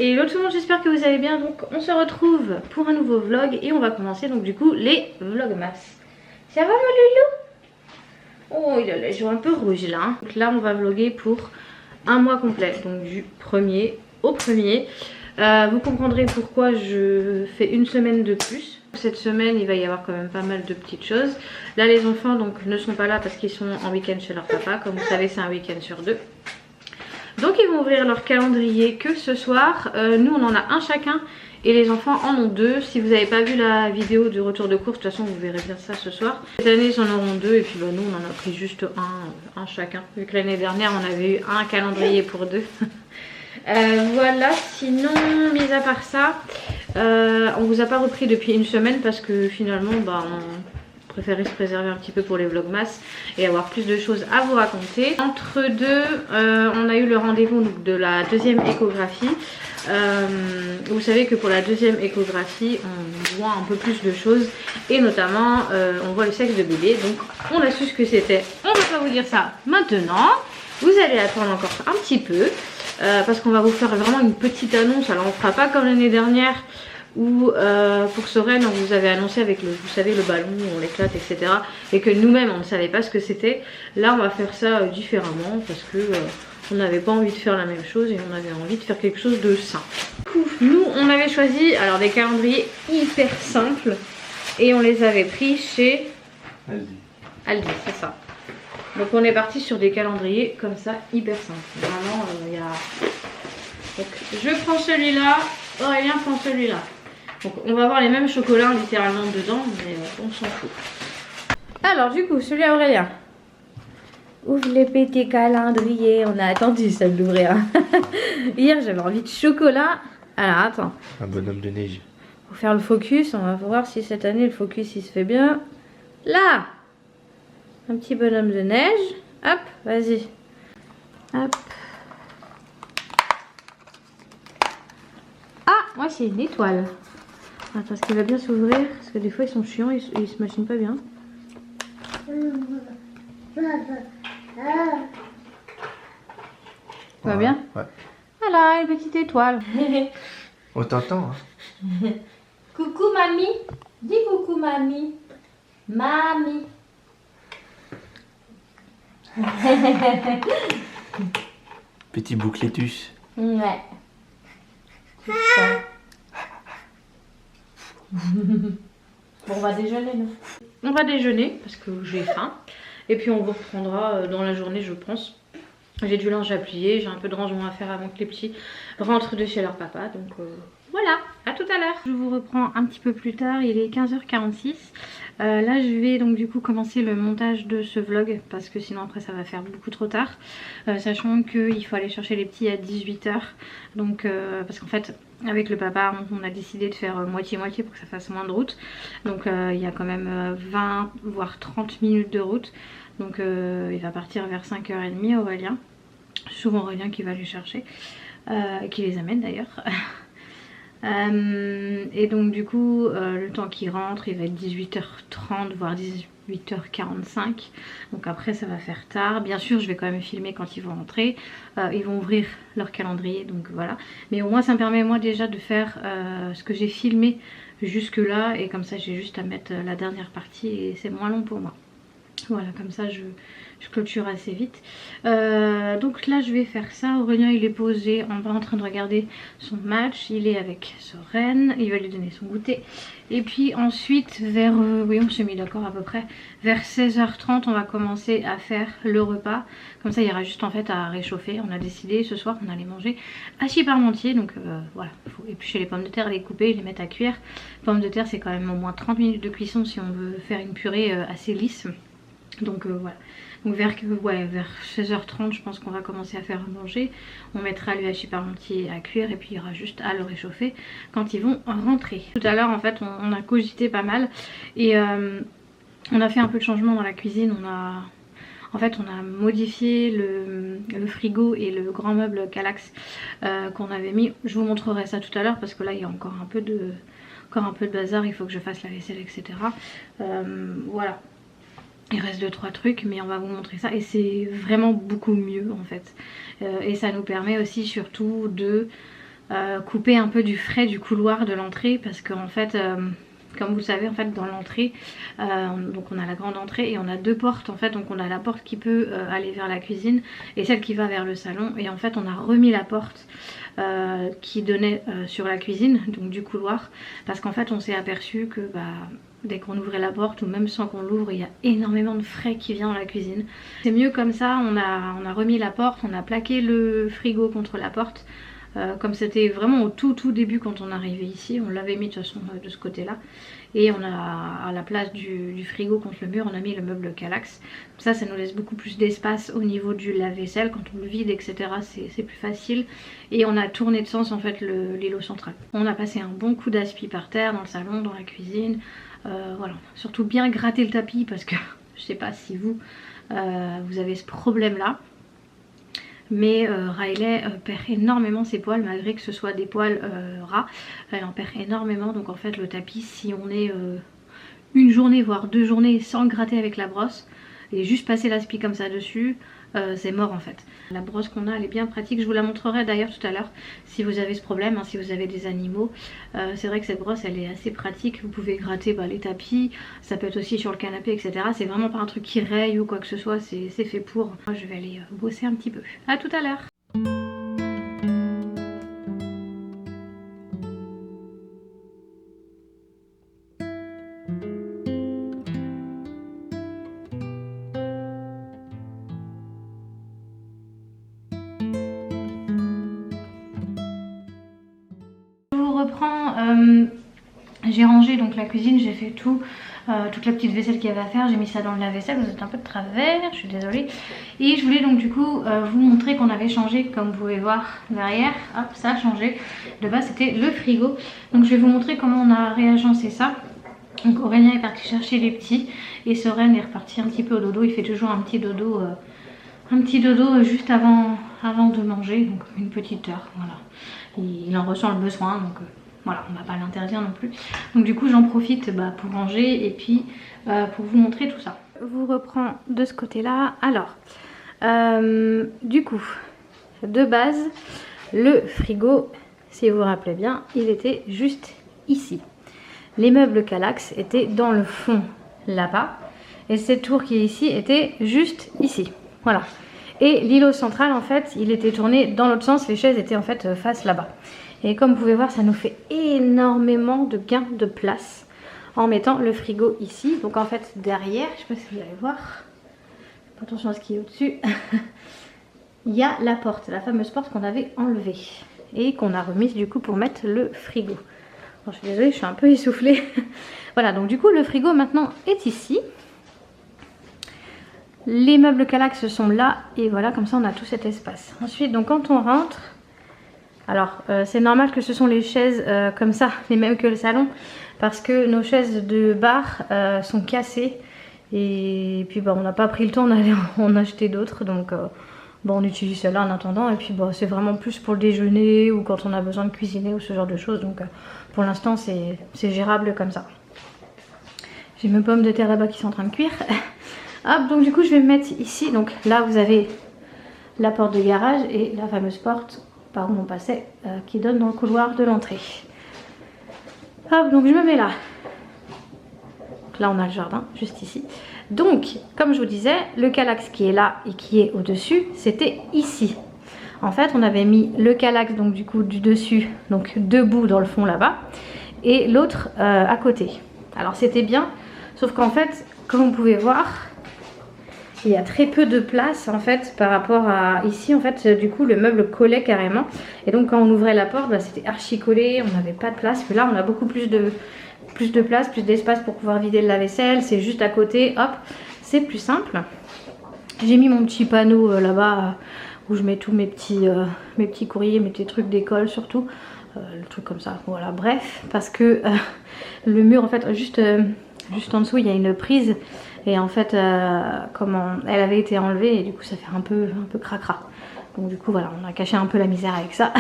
Et l'autre tout le monde, j'espère que vous allez bien. Donc on se retrouve pour un nouveau vlog et on va commencer donc du coup les vlogmas. Ça va mon loulou? Oh, il a les joues un peu rouges là. Donc là on va vlogger pour un mois complet, donc du 1er au 1er. Vous comprendrez pourquoi je fais une semaine de plus. Cette semaine il va y avoir quand même pas mal de petites choses. Là les enfants donc ne sont pas là parce qu'ils sont en week-end chez leur papa. Comme vous savez c'est un week-end sur 2. Donc ils vont ouvrir leur calendrier que ce soir. Nous on en a un chacun et les enfants en ont 2. Si vous n'avez pas vu la vidéo du retour de course, de toute façon vous verrez bien ça ce soir. Cette année ils en auront 2 et puis bah, nous on en a pris juste un chacun. Vu que l'année dernière on avait eu un calendrier pour 2. Voilà, sinon mis à part ça, on vous a pas repris depuis une semaine parce que finalement bah, on préférait se préserver un petit peu pour les vlogmas et avoir plus de choses à vous raconter. Entre deux, on a eu le rendez-vous de la deuxième échographie. Vous savez que pour la deuxième échographie on voit un peu plus de choses et notamment on voit le sexe de bébé, donc on a su ce que c'était. On va pas vous dire ça maintenant, vous allez attendre encore un petit peu parce qu'on va vous faire vraiment une petite annonce. Alors on fera pas comme l'année dernière où pour Soren on vous avait annoncé avec le, vous savez, le ballon où on l'éclate etc, et que nous-mêmes on ne savait pas ce que c'était. Là on va faire ça différemment parce que on n'avait pas envie de faire la même chose et on avait envie de faire quelque chose de simple. Nous on avait choisi alors des calendriers hyper simples et on les avait pris chez Aldi, c'est ça. Donc on est parti sur des calendriers comme ça hyper simples. Vraiment il y a... Donc je prends celui-là, Aurélien prend celui-là. Donc on va avoir les mêmes chocolats littéralement dedans, mais on s'en fout. Alors du coup celui à Aurélien. Ouvre les petits calendriers, on a attendu ça de l'ouvrir. Hier j'avais envie de chocolat. Alors attends. Un bonhomme de neige. Pour faire le focus, on va voir si cette année le focus il se fait bien. Là, un petit bonhomme de neige. Hop, vas-y. Hop. Ah, moi c'est une étoile. Attends, est-ce qu'il va bien s'ouvrir? Parce que des fois ils sont chiants, ils se machinent pas bien. Ça va bien? Ouais. Voilà, une petite étoile. On t'entend hein. Coucou mamie. Dis coucou mamie. Mamie. Petit bouclétus. Ouais. Bon, on va déjeuner nous. On va déjeuner parce que j'ai faim. Et puis on vous reprendra dans la journée je pense. J'ai du linge à plier, j'ai un peu de rangement à faire avant que les petits rentrent de chez leur papa. Donc voilà, à tout à l'heure. Je vous reprends un petit peu plus tard, il est 15h46. Là je vais donc du coup commencer le montage de ce vlog parce que sinon après ça va faire beaucoup trop tard. Sachant qu'il faut aller chercher les petits à 18h. Donc parce qu'en fait avec le papa on a décidé de faire moitié-moitié pour que ça fasse moins de route. Donc il y a quand même 20 voire 30 minutes de route. Donc il va partir vers 5h30 Aurélien. Souvent Aurélien qui va les chercher, qui les amène d'ailleurs. Et donc du coup le temps qu'il rentre il va être 18h30 voire 18h45. Donc après ça va faire tard. Bien sûr je vais quand même filmer quand ils vont rentrer. Ils vont ouvrir leur calendrier donc voilà. Mais au moins ça me permet moi déjà de faire ce que j'ai filmé jusque là. Et comme ça j'ai juste à mettre la dernière partie et c'est moins long pour moi. Voilà, comme ça je clôture assez vite. Donc là je vais faire ça. Aurélien il est posé en train de regarder son match. Il est avec Soren, il va lui donner son goûter. Et puis ensuite vers, oui on s'est mis d'accord à peu près, vers 16h30 on va commencer à faire le repas. Comme ça il y aura juste en fait à réchauffer. On a décidé ce soir qu'on allait manger hachis parmentier. Donc voilà, il faut éplucher les pommes de terre, les couper, les mettre à cuire. Les pommes de terre c'est quand même au moins 30 minutes de cuisson si on veut faire une purée assez lisse. Donc voilà, donc vers 16h30 je pense qu'on va commencer à faire à manger. On mettra le hachis parmentier à cuire et puis il y aura juste à le réchauffer quand ils vont rentrer. Tout à l'heure en fait on a cogité pas mal et on a fait un peu de changement dans la cuisine. En fait on a modifié le frigo et le grand meuble Kallax qu'on avait mis. Je vous montrerai ça tout à l'heure parce que là il y a encore un peu de bazar, il faut que je fasse la vaisselle etc. Voilà. Il reste 2-3 trucs mais on va vous montrer ça et c'est vraiment beaucoup mieux en fait. Et ça nous permet aussi surtout de couper un peu du frais du couloir de l'entrée parce qu'en fait comme vous le savez en fait dans l'entrée donc on a la grande entrée et on a deux portes en fait, donc on a la porte qui peut aller vers la cuisine et celle qui va vers le salon, et en fait on a remis la porte qui donnait sur la cuisine, donc du couloir, parce qu'en fait on s'est aperçu que dès qu'on ouvrait la porte ou même sans qu'on l'ouvre, il y a énormément de frais qui vient dans la cuisine. C'est mieux comme ça, on a remis la porte, on a plaqué le frigo contre la porte. Comme c'était vraiment au tout début quand on est arrivé ici, on l'avait mis de toute façon de ce côté là, et on a à la place du frigo contre le mur on a mis le meuble Kallax. Ça nous laisse beaucoup plus d'espace au niveau du lave-vaisselle, quand on le vide etc c'est plus facile, et on a tourné de sens en fait l'îlot central. On a passé un bon coup d'aspi par terre dans le salon, dans la cuisine, voilà, surtout bien gratter le tapis parce que je sais pas si vous avez ce problème là. Mais Riley perd énormément ses poils, malgré que ce soit des poils ras, elle en perd énormément. Donc en fait le tapis, si on est une journée voire 2 journées sans le gratter avec la brosse et juste passer l'aspi comme ça dessus, c'est mort en fait. La brosse qu'on a elle est bien pratique, je vous la montrerai d'ailleurs tout à l'heure si vous avez ce problème, hein, si vous avez des animaux. C'est vrai que cette brosse elle est assez pratique, vous pouvez gratter les tapis, ça peut être aussi sur le canapé etc. C'est vraiment pas un truc qui raye ou quoi que ce soit, c'est fait pour. Moi je vais aller bosser un petit peu. À tout à l'heure. J'ai rangé donc la cuisine, j'ai fait tout, toute la petite vaisselle qu'il y avait à faire, j'ai mis ça dans le lave-vaisselle, vous êtes un peu de travers, je suis désolée. Et je voulais donc du coup vous montrer qu'on avait changé, comme vous pouvez voir derrière, hop ça a changé. De base c'était le frigo, donc je vais vous montrer comment on a réagencé ça. Donc Aurélien est parti chercher les petits et Soren est reparti un petit peu au dodo, il fait toujours un petit dodo juste avant de manger, donc une petite heure, voilà. Il en ressent le besoin, donc voilà, on va pas l'interdire non plus. Donc du coup j'en profite pour ranger et puis pour vous montrer tout ça. Je vous reprends de ce côté là. Alors du coup de base le frigo, si vous vous rappelez bien, il était juste ici. Les meubles Kallax étaient dans le fond là-bas et cette tour qui est ici était juste ici, voilà. Et l'îlot central en fait il était tourné dans l'autre sens, les chaises étaient en fait face là-bas. Et comme vous pouvez voir, ça nous fait énormément de gains de place en mettant le frigo ici. Donc en fait derrière, je sais pas si vous allez voir, attention à ce qui est au-dessus, il y a la porte, la fameuse porte qu'on avait enlevée et qu'on a remise du coup pour mettre le frigo. Bon, je suis désolée, je suis un peu essoufflée. Voilà, donc du coup le frigo maintenant est ici. Les meubles Kallax sont là et voilà, comme ça on a tout cet espace. Ensuite donc quand on rentre, alors c'est normal que ce sont les chaises comme ça, les mêmes que le salon, parce que nos chaises de bar sont cassées et puis on n'a pas pris le temps d'aller en acheter d'autres, donc on utilise celle-là en attendant, et puis c'est vraiment plus pour le déjeuner ou quand on a besoin de cuisiner ou ce genre de choses, donc pour l'instant c'est gérable comme ça. J'ai mes pommes de terre là-bas qui sont en train de cuire. Hop, donc du coup je vais me mettre ici, donc là vous avez la porte de garage et la fameuse porte par où on passait qui donne dans le couloir de l'entrée. Hop, donc je me mets là. Là on a le jardin juste ici. Donc comme je vous disais, le Kallax qui est là et qui est au dessus, c'était ici. En fait on avait mis le Kallax donc du coup du dessus, donc debout dans le fond là-bas, et l'autre à côté. Alors c'était bien, sauf qu'en fait comme vous pouvez voir, il y a très peu de place en fait par rapport à ici. En fait du coup le meuble collait carrément, et donc quand on ouvrait la porte c'était archi collé, on n'avait pas de place. Mais là on a beaucoup plus de place, plus d'espace pour pouvoir vider le lave-vaisselle, c'est juste à côté, hop, c'est plus simple. J'ai mis mon petit panneau là-bas où je mets tous mes petits courriers, mes petits trucs d'école surtout, le truc comme ça, voilà, bref, parce que le mur en fait juste en dessous il y a une prise. Et en fait, elle avait été enlevée et du coup ça fait un peu cracra. Donc du coup voilà, on a caché un peu la misère avec ça.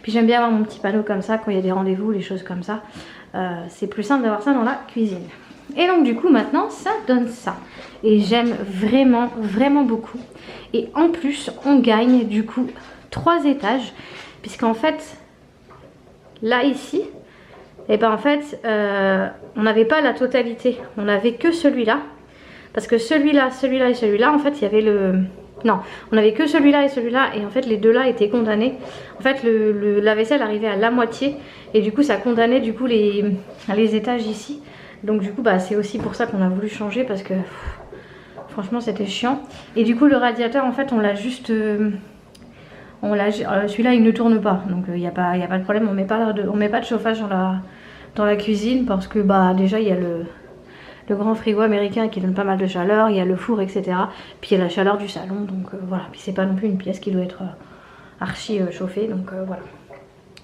Puis j'aime bien avoir mon petit panneau comme ça quand il y a des rendez-vous, les choses comme ça. C'est plus simple d'avoir ça dans la cuisine. Et donc du coup maintenant ça donne ça. Et j'aime vraiment beaucoup. Et en plus on gagne du coup 3 étages. Puisqu'en fait là ici, et ben en fait on n'avait pas la totalité, on n'avait que celui-là. Parce que celui-là, celui-là et celui-là, en fait il y avait le... Non, on n'avait que celui-là et celui-là, et en fait les deux là étaient condamnés. En fait la vaisselle arrivait à la moitié, et du coup ça condamnait du coup les étages ici. Donc du coup bah c'est aussi pour ça qu'on a voulu changer, parce que franchement c'était chiant. Et du coup le radiateur en fait on l'a juste... celui-là il ne tourne pas, donc il n'y a pas de problème, on met pas de chauffage dans la cuisine, parce que bah déjà il y a le grand frigo américain qui donne pas mal de chaleur, il y a le four, etc. Puis il y a la chaleur du salon, donc voilà. Puis c'est pas non plus une pièce qui doit être archi chauffée, donc voilà.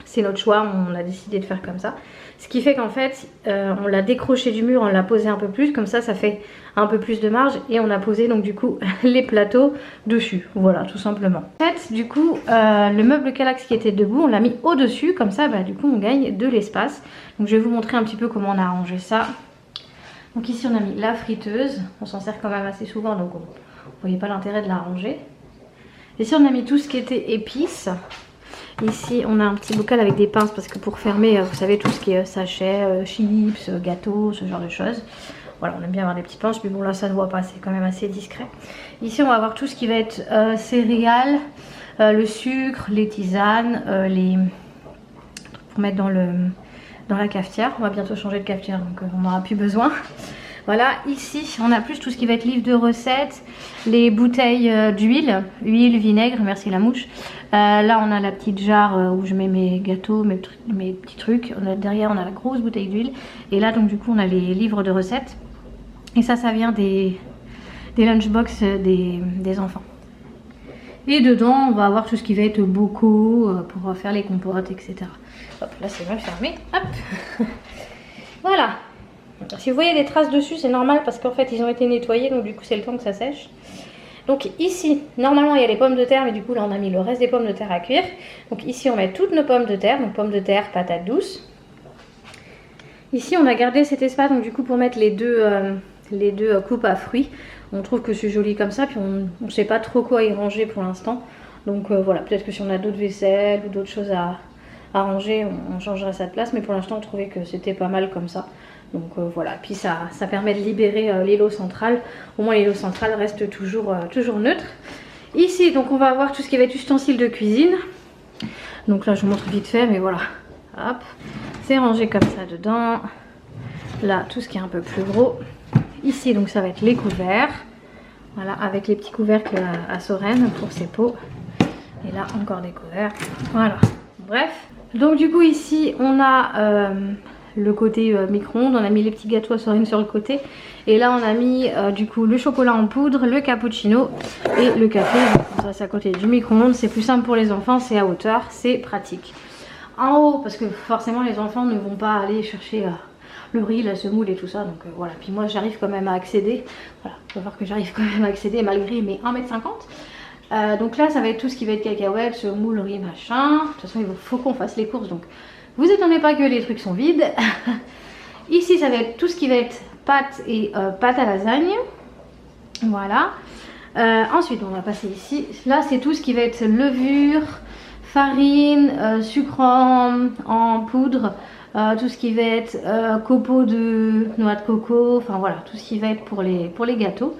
C'est notre choix, on a décidé de faire comme ça. Ce qui fait qu'en fait, on l'a décroché du mur, on l'a posé un peu plus, comme ça fait un peu plus de marge, et on a posé donc du coup les plateaux dessus, voilà, tout simplement. En fait, du coup, le meuble Kallax qui était debout, on l'a mis au-dessus, comme ça, bah, du coup, on gagne de l'espace. Donc je vais vous montrer un petit peu comment on a arrangé ça. Donc ici on a mis la friteuse, on s'en sert quand même assez souvent, donc on ne voyait pas l'intérêt de la ranger. Ici on a mis tout ce qui était épices. Ici on a un petit bocal avec des pinces, parce que pour fermer, vous savez, tout ce qui est sachet, chips, gâteaux, ce genre de choses. Voilà, on aime bien avoir des petites pinces, mais bon là ça ne se voit pas, c'est quand même assez discret. Ici on va avoir tout ce qui va être céréales, le sucre, les tisanes, les... pour mettre dans la cafetière. On va bientôt changer de cafetière, donc on n'aura plus besoin. Voilà, ici on a plus tout ce qui va être livre de recettes, les bouteilles d'huile, huile, vinaigre, merci la mouche. Là on a la petite jarre où je mets mes gâteaux, mes petits trucs. Derrière on a la grosse bouteille d'huile, et là donc du coup on a les livres de recettes, et ça vient des lunchbox des enfants. Et dedans on va avoir tout ce qui va être bocaux pour faire les compotes, etc. Hop, là c'est mal fermé, hop. Voilà. Si vous voyez des traces dessus, c'est normal, parce qu'en fait ils ont été nettoyés, donc du coup c'est le temps que ça sèche. Donc ici, normalement il y a les pommes de terre, mais du coup là on a mis le reste des pommes de terre à cuire. Donc ici on met toutes nos pommes de terre, donc pommes de terre, patates douces. Ici on a gardé cet espace, donc du coup pour mettre les deux coupes à fruits. On trouve que c'est joli comme ça, puis on ne sait pas trop quoi y ranger pour l'instant. Donc voilà, peut-être que si on a d'autres vaisselles ou d'autres choses à ranger, on changera ça de place, mais pour l'instant on trouvait que c'était pas mal comme ça. Donc voilà, puis ça permet de libérer l'îlot central. Au moins l'îlot central reste toujours neutre. Ici donc on va avoir tout ce qui va être ustensiles de cuisine. Donc là je vous montre vite fait, mais voilà, hop, c'est rangé comme ça dedans. Là tout ce qui est un peu plus gros. Ici donc ça va être les couverts, voilà, avec les petits couvercles à Sorène pour ses pots. Et là encore des couverts, voilà, bref. Donc du coup ici on a le côté micro-ondes, on a mis les petits gâteaux à Sorène sur le côté. Et là on a mis du coup le chocolat en poudre, le cappuccino et le café. Donc, ça c'est à côté du micro-ondes, c'est plus simple pour les enfants, c'est à hauteur, c'est pratique. En haut, parce que forcément les enfants ne vont pas aller chercher le riz, la semoule et tout ça, donc voilà. Puis moi j'arrive quand même à accéder, voilà, il faut voir que j'arrive quand même à accéder malgré mes 1,50 m. Donc là ça va être tout ce qui va être cacahuètes, semoule, riz, machin. De toute façon il faut qu'on fasse les courses, donc vous étonnez pas que les trucs sont vides. Ici ça va être tout ce qui va être pâtes et pâtes à lasagne, voilà. Ensuite on va passer ici, là c'est tout ce qui va être levure, farine, sucre en poudre, tout ce qui va être copeaux de noix de coco, enfin voilà, tout ce qui va être pour les gâteaux.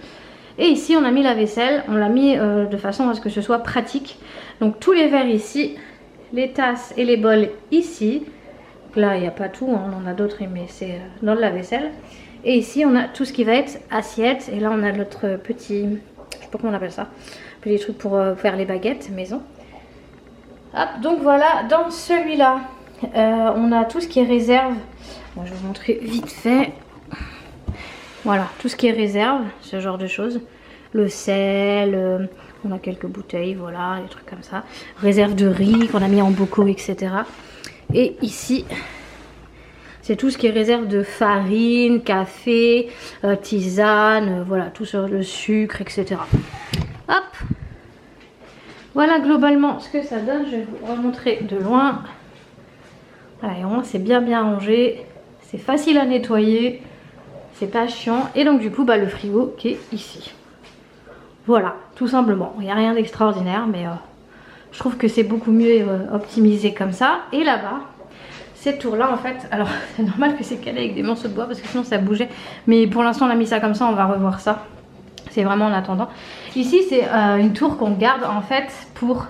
Et ici on a mis la vaisselle, on l'a mis de façon à ce que ce soit pratique. Donc tous les verres ici, les tasses et les bols ici. Donc là il n'y a pas tout, hein, on en a d'autres mais c'est dans la vaisselle. Et ici on a tout ce qui va être assiette. Et là on a notre petit, je sais pas comment on appelle ça, petit truc pour faire les baguettes maison. Hop, donc voilà, dans celui-là on a tout ce qui est réserve. Bon, je vais vous montrer vite fait. Voilà, tout ce qui est réserve, ce genre de choses. Le sel, on a quelques bouteilles, voilà, des trucs comme ça. Réserve de riz qu'on a mis en bocaux, etc. Et ici, c'est tout ce qui est réserve de farine, café, tisane, voilà, tout sur le sucre, etc. Hop. Voilà globalement ce que ça donne. Je vais vous remontrer de loin. Voilà, et au moins c'est bien rangé. C'est facile à nettoyer. C'est pas chiant. Et donc du coup bah, le frigo qui est ici. Voilà, tout simplement. Il n'y a rien d'extraordinaire, mais je trouve que c'est beaucoup mieux optimisé comme ça. Et là-bas, Ces tours-là, en fait, alors c'est normal que c'est calé avec des morceaux de bois parce que sinon ça bougeait. Mais pour l'instant, on a mis ça comme ça, on va revoir ça. C'est vraiment en attendant. Ici, c'est une tour qu'on garde en fait pour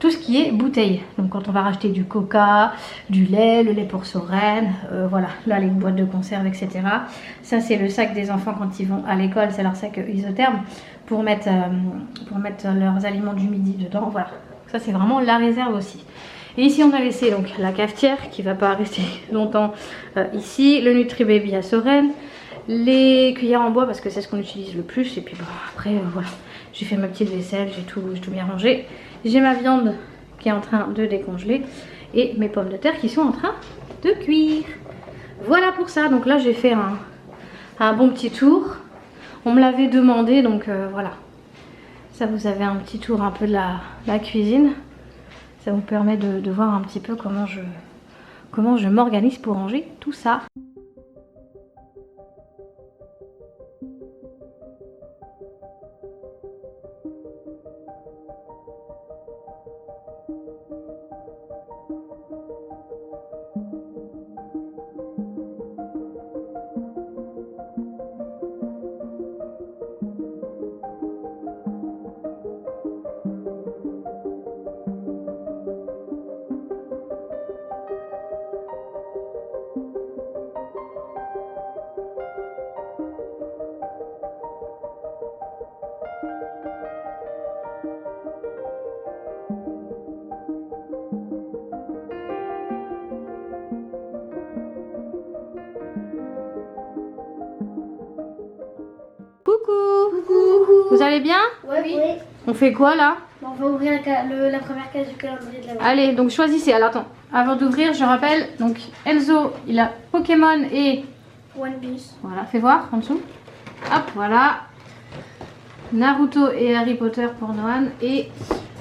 tout ce qui est bouteille. Donc quand on va racheter du coca, du lait, le lait pour Soren, voilà, là les boîtes de conserve, etc. Ça c'est le sac des enfants quand ils vont à l'école, c'est leur sac isotherme pour mettre leurs aliments du midi dedans. Voilà, ça c'est vraiment la réserve aussi. Et ici on a laissé donc la cafetière qui va pas rester longtemps ici, le Nutri Baby à Soren, les cuillères en bois parce que c'est ce qu'on utilise le plus. Et puis bon après voilà, j'ai fait ma petite vaisselle, j'ai tout bien rangé. J'ai ma viande qui est en train de décongeler et mes pommes de terre qui sont en train de cuire. Voilà pour ça. Donc là j'ai fait un bon petit tour. On me l'avait demandé donc voilà. Ça vous avez un petit tour un peu de la cuisine. Ça vous permet de voir un petit peu comment je m'organise pour ranger tout ça. Coucou. Vous allez bien? Oui. On fait quoi là? On va ouvrir la première case du calendrier de l'Avent. Allez, donc choisissez. Alors attends, avant d'ouvrir, je rappelle, donc Enzo, il a Pokémon et... One Piece. Voilà, fais voir en dessous. Hop, voilà. Naruto et Harry Potter pour Noan et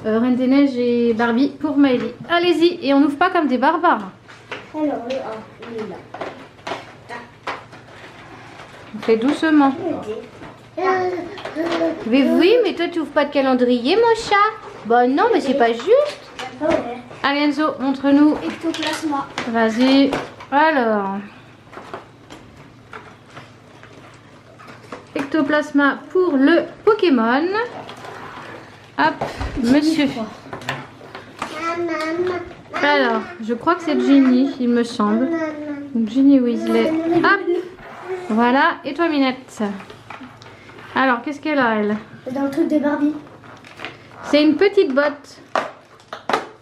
Reine des Neiges et Barbie pour Maëlie. Allez-y, et on n'ouvre pas comme des barbares. Alors, le 1, il est là. On fait doucement. Mais oui, mais toi tu ouvres pas de calendrier, mon chat? Bah non, mais c'est pas juste. Allez Enzo, montre-nous. Ectoplasma. Vas-y. Alors. Ectoplasma pour le Pokémon. Hop, monsieur. Alors, je crois que c'est Ginny, il me semble. Donc Ginny Weasley. Hop. Voilà. Et toi, Minette? Alors, qu'est-ce qu'elle a, elle? Dans le truc des Barbie. C'est une petite botte.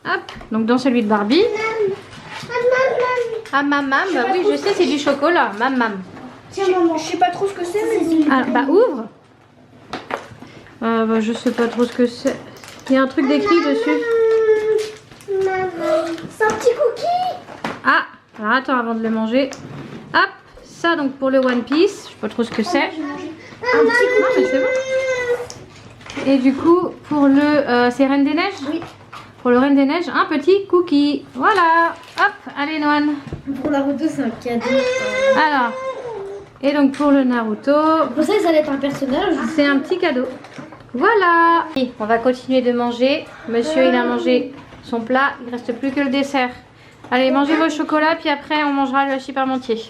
Hop. Donc, dans celui de Barbie. Ah, maman. Bah oui, je sais, c'est du chocolat. Maman. Tiens, maman. Je sais pas trop ce que c'est, mais... Ah, bah, ouvre. Bah, je sais pas trop ce que c'est. Il y a un truc d'écrit dessus. C'est un petit cookie. Ah, alors attends avant de le manger. Hop. Ça, donc, pour le One Piece. Je sais pas trop ce que c'est. Un petit cookie. Non, mais c'est bon. Et du coup, pour le... c'est Reine des Neiges? Oui. Pour le Reine des Neiges, un petit cookie. Voilà. Hop, allez Noan. Pour Naruto, c'est un cadeau. Alors, et donc pour le Naruto, Pour ça, ça allait être un personnage. c'est un petit cadeau. Voilà. Et on va continuer de manger. Monsieur, il a mangé son plat. Il ne reste plus que le dessert. Allez, mangez vos chocolats, puis après, on mangera le chiparmentier.